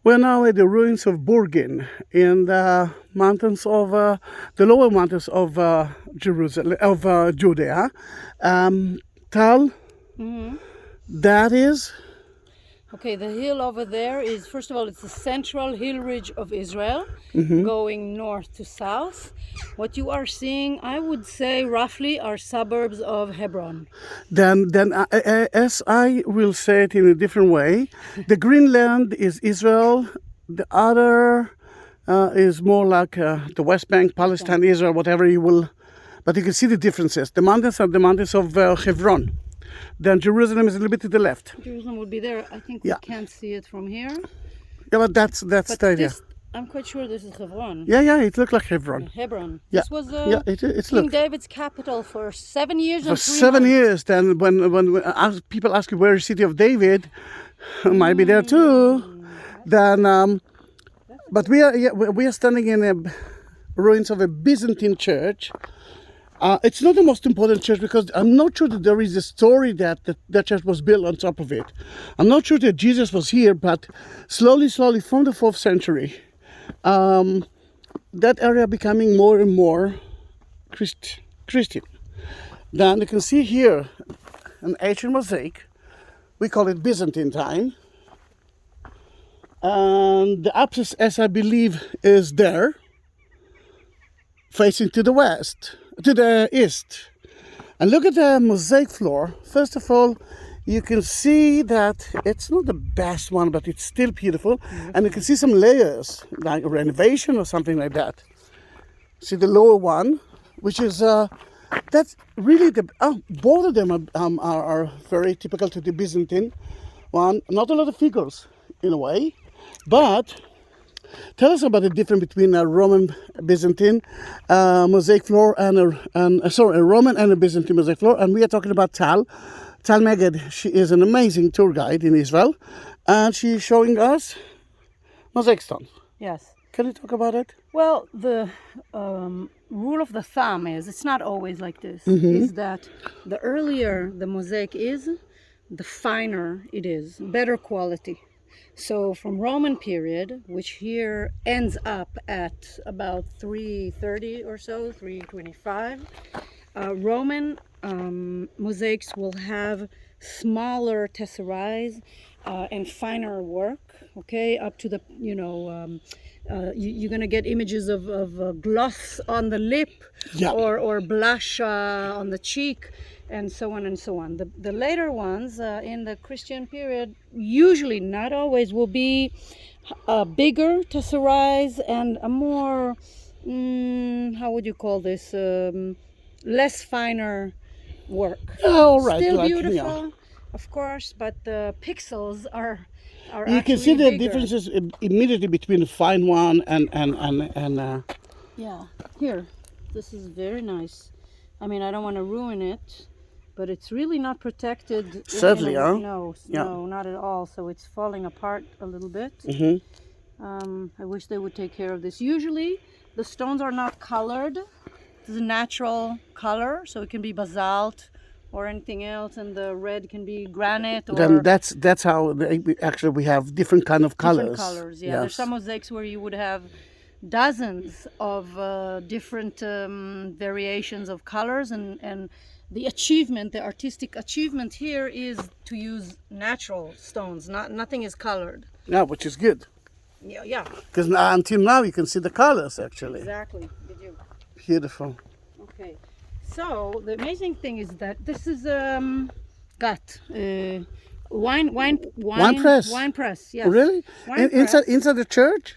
We're now at the ruins of Burgin in the mountains of the lower mountains of Jerusalem, of Judea. Tal, that is. Okay, the hill over there is, first of all, it's the central hill ridge of Israel, going north to south. What you are seeing, I would say, roughly, are suburbs of Hebron. Then, as I will say it in a different way, the green land is Israel. The other is more like the West Bank, Palestine, Israel, whatever you will. But you can see the differences. The mountains are the mountains of Hebron. Then Jerusalem is a little bit to the left. Jerusalem would be there. I think we can't see it from here. Yeah, but that's the idea. I'm quite sure this is Hebron. Yeah, it looked like Hebron. Hebron. Yeah. This was it's King David's capital for 7 years for and 3 7 months. years. Then when people ask you where is the city of David, might be there too. Then, but we are standing in the ruins of a Byzantine church. It's not the most important church because I'm not sure that there is a story that that church was built on top of it. I'm not sure that Jesus was here, but slowly from the 4th century, that area becoming more and more Christian. Then you can see here an ancient mosaic. We call it Byzantine time. And the apsis, as I believe, is there, facing to the west. To the east. And look at the mosaic floor. First of all, you can see that it's not the best one, but it's still beautiful. And you can see some layers, like a renovation or something like that. See the lower one, which is, that's really both of them are very typical to the Byzantine one. Not a lot of figures, in a way, but tell us about the difference between a Roman Byzantine mosaic floor and a Roman and a Byzantine mosaic floor. And we are talking about Tal Megged. She is an amazing tour guide in Israel, and she's showing us mosaic stones. Yes. Can you talk about it? Well, the rule of the thumb is, it's not always like this, is that the earlier the mosaic is, the finer it is, better quality. So from Roman period, which here ends up at about 330 or so, 325, Roman mosaics will have smaller tesserais and finer work, okay, up to the, you're going to get images of gloss on the lip or blush on the cheek, and so on and so on. The later ones in the Christian period, usually, not always, will be bigger tesserais and a more, how would you call this, less finer work. Oh, right. Still beautiful, of course, but the pixels are you can see the bigger. differences immediately between the fine one and yeah, here, this is very nice. I mean, I don't want to ruin it, but it's really not protected. Certainly, No, not at all. So it's falling apart a little bit. I wish they would take care of this. Usually, the stones are not colored. It's a natural color, so it can be basalt or anything else, and the red can be granite. Or then that's how actually we have different kind of colors. Different colors, yeah. Yes. There's some mosaics where you would have dozens of different variations of colors, and the achievement, the artistic achievement here is to use natural stones. Nothing is colored. Yeah, which is good. Yeah. Because until now you can see the colors actually. Exactly. Did you? Beautiful. Okay. So the amazing thing is that this is wine press. Wine press. Yes. Oh, really? Inside the church?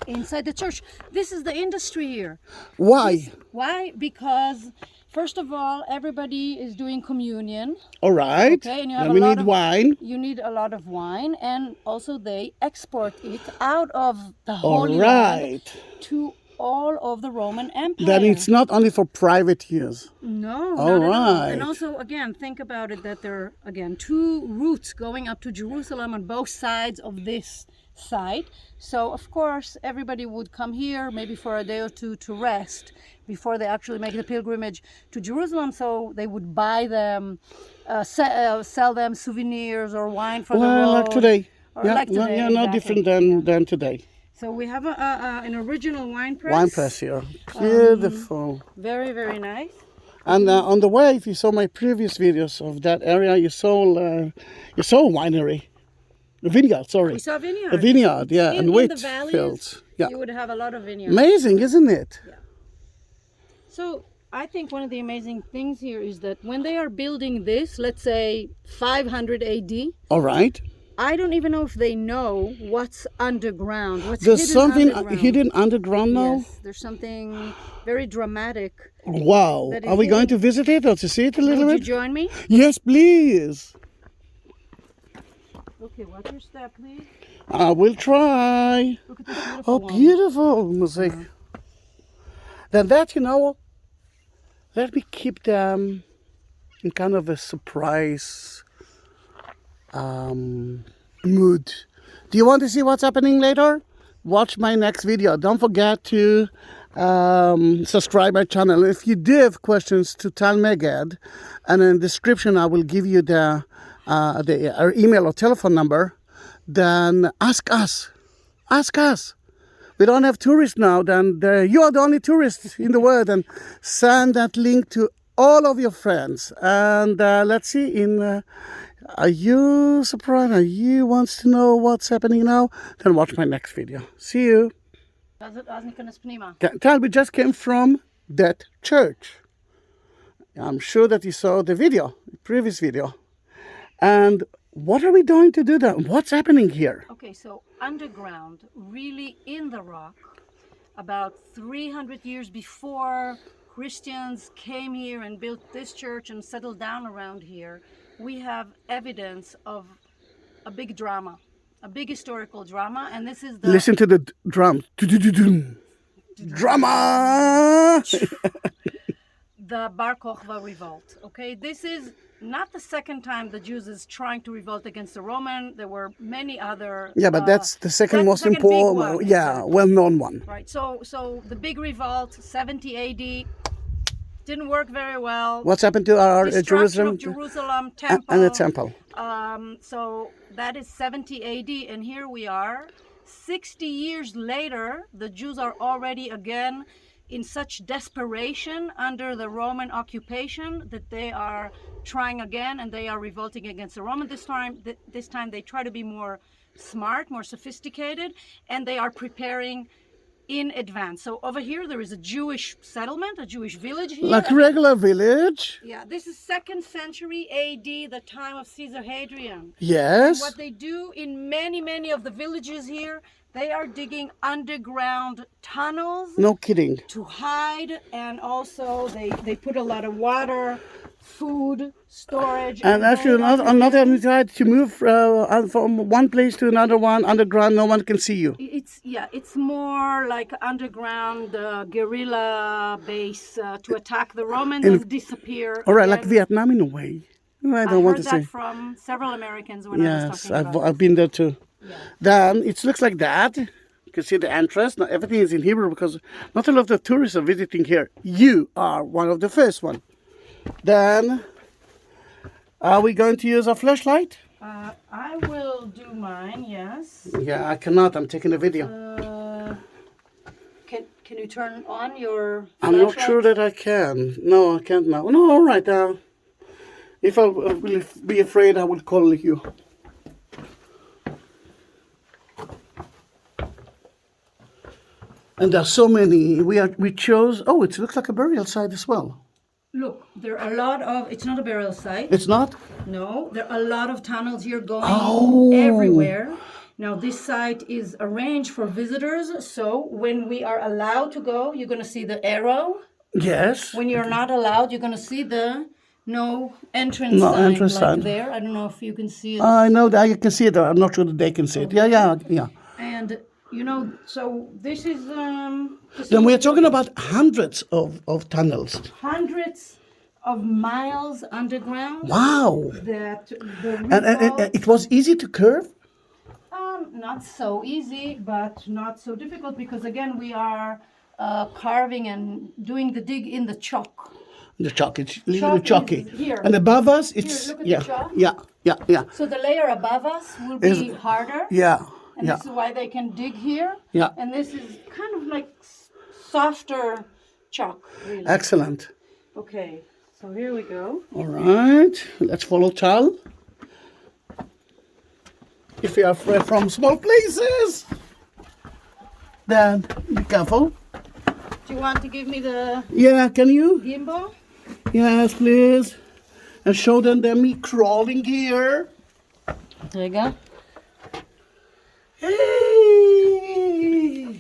Inside the church. This is the industry here. Why? Why? Because first of all, everybody is doing communion. All right. Okay, and you have then we need wine. You need a lot of wine, and also they export it out of the Holy All right. Land to all of the Roman Empire. Then it's not only for private use. No, all not at all. right. And also, again, think about it that there are, again, 2 routes going up to Jerusalem on both sides of this site. So, of course, everybody would come here maybe for a day or two to rest before they actually make the pilgrimage to Jerusalem. So they would buy them, sell them souvenirs or wine for the road. Like today. or like today. no exactly. different than today. So we have an original wine press. Wine press here, beautiful. Very, very nice. And on the way, if you saw my previous videos of that area, you saw a winery, a vineyard. Sorry, We saw vineyards. a vineyard, yeah, and in wheat the valleys, fields. Yeah, you would have a lot of vineyards. amazing, isn't it? So I think one of the amazing things here is that when they are building this, let's say 500 AD, All right. I don't even know if they know what's underground. What's There's hidden something underground. hidden underground now. Yes, there's something very dramatic. Wow. That is Are we going to hidden. visit it or to see it a little Would you bit? join me? Yes, please. Okay, watch your step, please. I will try. Look at this beautiful Oh, one. beautiful mosaic. Then that, let me keep them in kind of a surprise mood. Do you want to see what's happening later? Watch my next video. Don't forget to subscribe my channel. If you do have questions to Tal Megged, and in the description I will give you our email or telephone number, then ask us. Ask us. We don't have tourists now, then you are the only tourists in the world, and send that link to all of your friends. And let's see, are you surprised? Are you wants to know what's happening now? Then watch my next video. See you. Tal, we just came from that church. I'm sure that you saw the video, the previous video. And what are we going to do then? What's happening here? Okay, so underground, really in the rock, about 300 years before Christians came here and built this church and settled down around here, we have evidence of a big drama, a big historical drama, and this is the... Listen to the drums. Drama! the Bar Kokhba revolt. Okay, this is not the second time the Jews is trying to revolt against the Roman. There were many other. Yeah, but that's the second that's most the second big important. one, Yeah, exactly. well-known one. Right. So the big revolt, 70 AD, didn't work very well. What's happened to our Destruction of Jerusalem Jerusalem temple. and the temple? So that is 70 AD, and here we are. 60 years later, the Jews are already again in such desperation under the Roman occupation that they are trying again, and they are revolting against the Roman. This time they try to be more smart, more sophisticated, and they are preparing in advance. So over here there is a Jewish settlement, a Jewish village here. Like a regular village? Yeah, this is 2nd century AD, the time of Caesar Hadrian. Yes. What they do in many of the villages here, they are digging underground tunnels No kidding. to hide, and also they put a lot of water, food, storage. And actually, another tried to move from one place to another one underground. No one can see you. It's more like underground guerrilla base to attack the Romans and disappear. All right, like again. Vietnam in a way. I don't want heard to that say. from several Americans when I was Yes, talking about I've been there too. Yeah. Then it looks like that. You can see the entrance. Now everything is in Hebrew because not a lot of tourists are visiting here. You are one of the first one. Then, are we going to use a flashlight? I will do mine, yes. Yeah, I cannot. I'm taking a video. Can you turn on your I'm not flashlight? sure that I can. No, I can't now. No, all right. If I will be afraid, I will call you. And there are so many. We chose. Oh, it looks like a burial site as well. Look, there are a lot of... It's not a burial site. It's not. No, there are a lot of tunnels here going Oh. everywhere. Now, this site is arranged for visitors, so when we are allowed to go, you're going to see the arrow. Yes. When you're not allowed, you're going to see the no entrance No sign, entrance like sign. there. I don't know if you can see it. I know that you can see it. I'm not sure that they can see it. Yeah. And, so this is... Then we're talking about hundreds of tunnels. hundreds of miles underground. Wow. That the And it was easy to curve? not so easy, but not so difficult, because again we are carving and doing the dig in the chalk. The chalk, it's a little Chalk chalky. is here. And above us, it's, look at the chalk. yeah. So the layer above us will be harder. Yeah, And this is why they can dig here. Yeah. And this is kind of like softer chalk, really. Excellent. Okay, so here we go. All right, let's follow Tal. If you are afraid from small places, then be careful. Do you want to give me the Yeah, can you? gimbal? Yes, please. And show them me crawling here. There you go. Hey!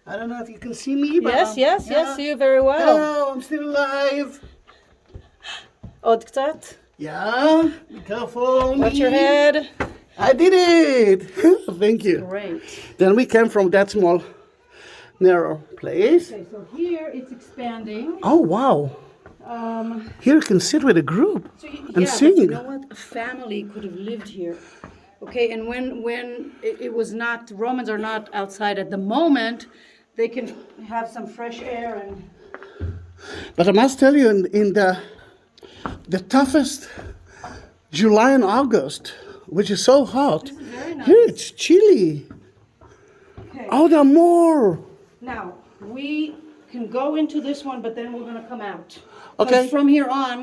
I don't know if you can see me, but Yes, see you very well. Oh, I'm still alive. עוד קצת. Yeah, be careful. Watch your head. I did it. Thank you. Great. Then we came from that small, narrow place. Okay, so here it's expanding. Oh, wow. Here you can sit with a group So and but sing. you know what? A family could have lived here. Okay, and when it was not, Romans are not outside at the moment, they can have some fresh air and... But I must tell you, in the toughest July and August, which is so hot, This is very nice. here it's chilly. Okay. Oh, there are more. Now, we can go into this one, but then we're going to come out. Okay. 'Cause from here on,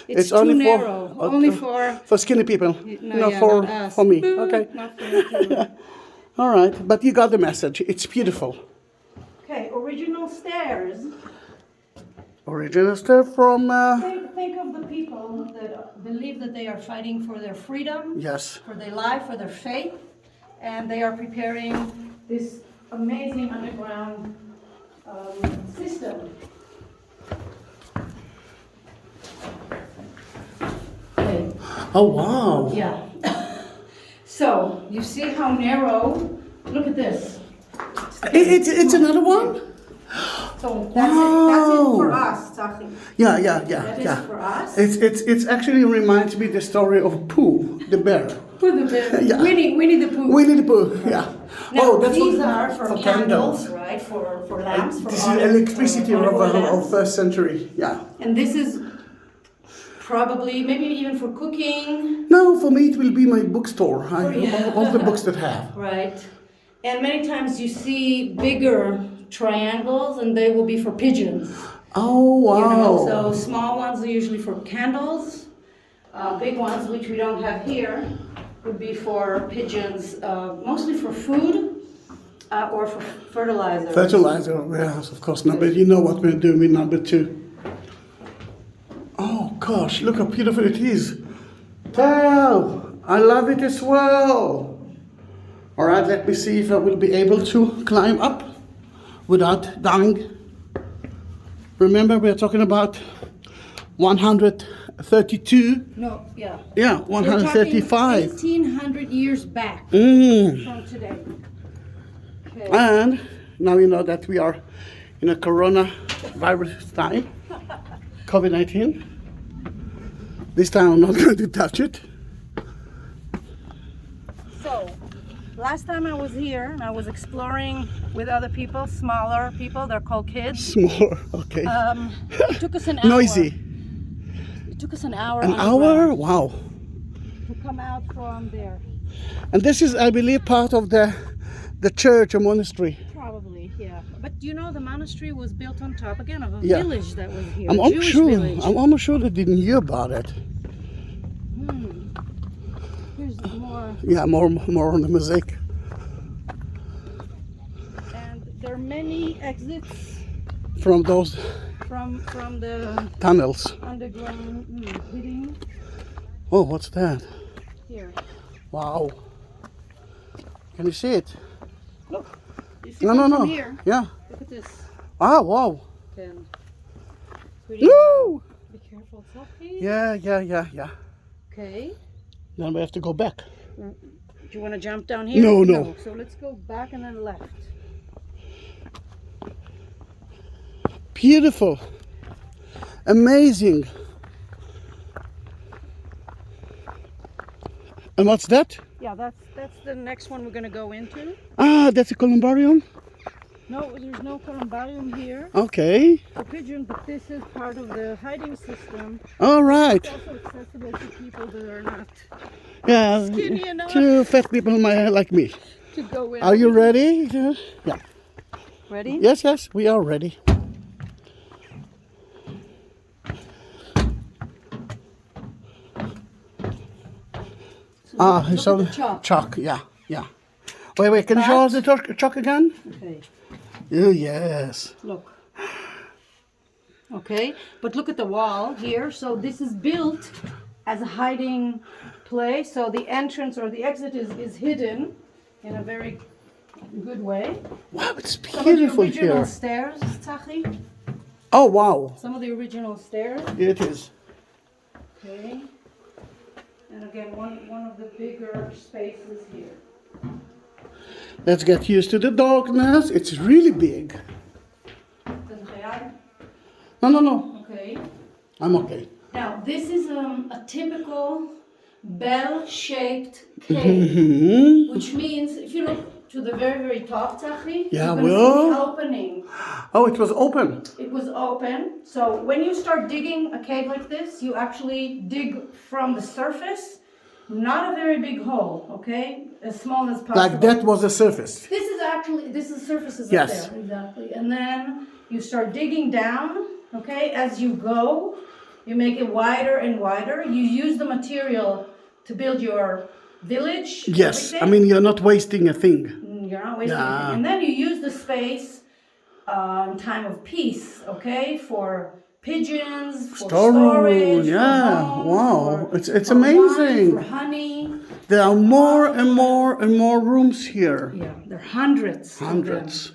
it's too only narrow. Only for skinny people. no, for not us. for me. Boo, Okay. not for me too. All right, but you got the message. It's beautiful. Okay, original stairs. Original stuff from. Think of the people that believe that they are fighting for their freedom, Yes. for their life, for their faith, and they are preparing this amazing underground system. Okay. Oh wow. Yeah. So you see how narrow? Look at this. It's another one. So that's it. That's it for Wow. us, Zahi. Yeah. That is for us. It's actually reminds me the story of Pooh, the bear. For the Yeah. Winnie the Pooh. Winnie the Pooh. Yeah. Now, that's these what- are for candles, right? For lamps. For This is olive- electricity olive oil of lamps. first century. Yeah. And this is probably, maybe even for cooking, No, for me it will be my bookstore. All the books that have. right? And many times you see bigger triangles, and they will be for pigeons. Oh wow. You know, so small ones are usually for candles. Big ones, which we don't have here, would be for pigeons, mostly for food or for fertilizer. Fertilizer, yes, of course. No, but you know what we're doing with number 2. Oh gosh, look how beautiful it is. Wow, I love it as well. All right, let me see if I will be able to climb up without dying. Remember, we're talking about 132. No, yeah. Yeah, 135. 1,800 years back Mm. from today. Okay. And now you know that we are in a coronavirus time, COVID-19. This time I'm not going to touch it. So, last time I was here, I was exploring with other people, smaller people. They're called kids. Smaller, okay. It took us an hour. Noisy. It took us an hour. An underground hour? Wow. to come out from there. And this is, I believe, part of the church or monastery. Probably, yeah. But you know, the monastery was built on top again of a Yeah. village that was here. I'm a almost Jewish sure. village. I'm almost sure they didn't hear about it. Here's more, Yeah, more on the mosaic. and there are many exits From those from the tunnels. underground hitting Oh, what's that? here. Wow. Can you see it? Look, you see No, one no, from no. here. Yeah. Look at this. Ah, wow. Then pretty. Woo! Be careful, Zahi. Yeah. Okay. Then we have to go back. Do you want to jump down here? No. So let's go back and then left. Beautiful. Amazing. And what's that? Yeah, that's the next one we're going to go into. Ah, that's a columbarium. No, there's no columbarium here Okay. for pigeon, but this is part of the hiding system. All right. It's also accessible to people that are not Yeah. skinny enough To fat people like me. to go in. Are you ready? Yeah. Ready? Yes, yes, we are ready. Look So at the chalk. chalk, yeah, yeah. Wait, can you show us the chalk again? Okay, Oh, yes. look. Okay, but look at the wall here. So this is built as a hiding place. So the entrance or the exit is hidden in a very good way. Wow, it's Some of the beautiful original here. stairs, Zahi. Oh, wow. Some of the original stairs. It is. Okay. And again, one of the bigger spaces here. Let's get used to the darkness. It's really big. No. Okay. I'm okay. Now, this is a typical bell-shaped cave, which means if you look to the very, very top, Zahi, Yeah, you can see well. the opening. Oh, it was open. It was open. So when you start digging a cave like this, you actually dig from the surface. Not a very big hole, okay? As small as possible. Like that was the surface. This is surfaces Yes. up there, exactly. And then you start digging down, okay? As you go, you make it wider and wider. You use the material to build your village. Yes, everything. I mean, you're not wasting a thing. You're not wasting Yeah. anything. And then you use the space in time of peace, okay? For pigeons, for storage, yeah, for homes, wow. for, It's for wine, amazing. for honey. There are more and more rooms here. Yeah, there are hundreds. of them. Hundreds.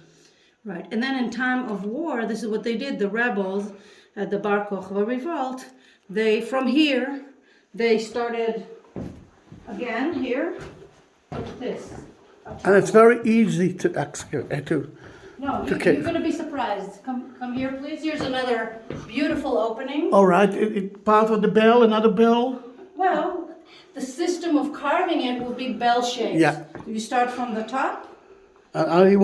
Right, and then in time of war, this is what they did. The rebels at the Bar Kokhba revolt, from here, they started again here, like this. And it's very easy to excavate, No, okay. you're going to be surprised. Come here, please. Here's another beautiful opening. All right, part of the bell, another bell. Well, the system of carving it will be bell-shaped. Yeah. You start from the top. Do you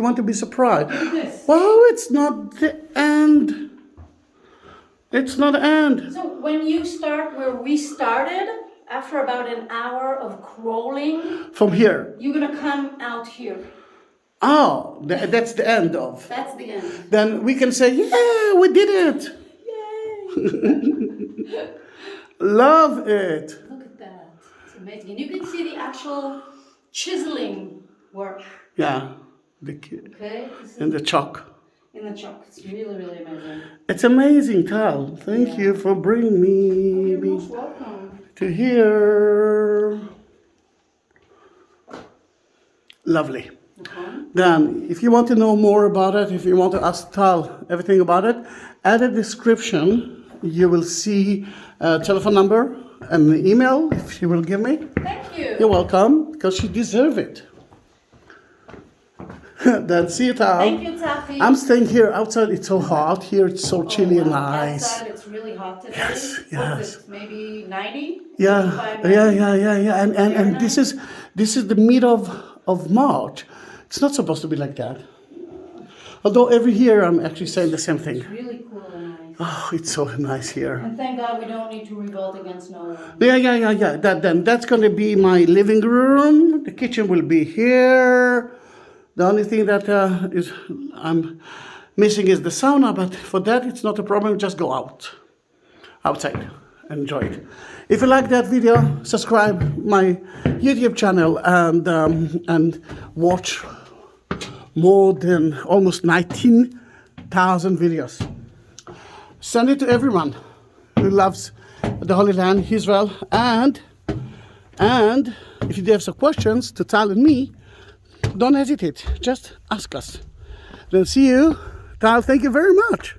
want to be surprised? Look at this. Well, it's not the end. It's not the end. So when you start where we started, after about an hour of crawling, From here. you're going to come out here. Oh, that's the end of. That's the end. Then we can say, yeah, we did it. Yay! Love it. Look at that. It's amazing. And you can see the actual chiseling work. Yeah, Okay? This is and the chalk. in the chalk. It's really, really amazing. It's amazing, Tal. Thank you for bringing You're me most welcome. to here. Lovely. Okay. Then, if you want to know more about it, if you want to ask Tal everything about it, add a description. You will see a telephone number and an email if she will give me. Thank you. You're welcome, because she deserves it. Then see you, Tal. Thank you, Zahi. I'm staying here outside. It's so hot here. It's so chilly and wow. nice. Outside it's really hot today. Yes, What yes. is it, maybe 90? Yeah, 85, yeah. And this is the mid of March. It's not supposed to be like that. Although every year I'm actually saying the same thing. It's really cool and nice. Oh, it's so nice here. And thank God we don't need to revolt against no one. Yeah. That's gonna be my living room. The kitchen will be here. The only thing that I'm missing is the sauna, but for that it's not a problem. Just go outside, enjoy it. If you like that video, subscribe my YouTube channel and watch more than almost 19,000 videos. Send it to everyone who loves the Holy Land, Israel, and if you have some questions to Tal and me, don't hesitate. Just ask us. Then see you. Tal, thank you very much.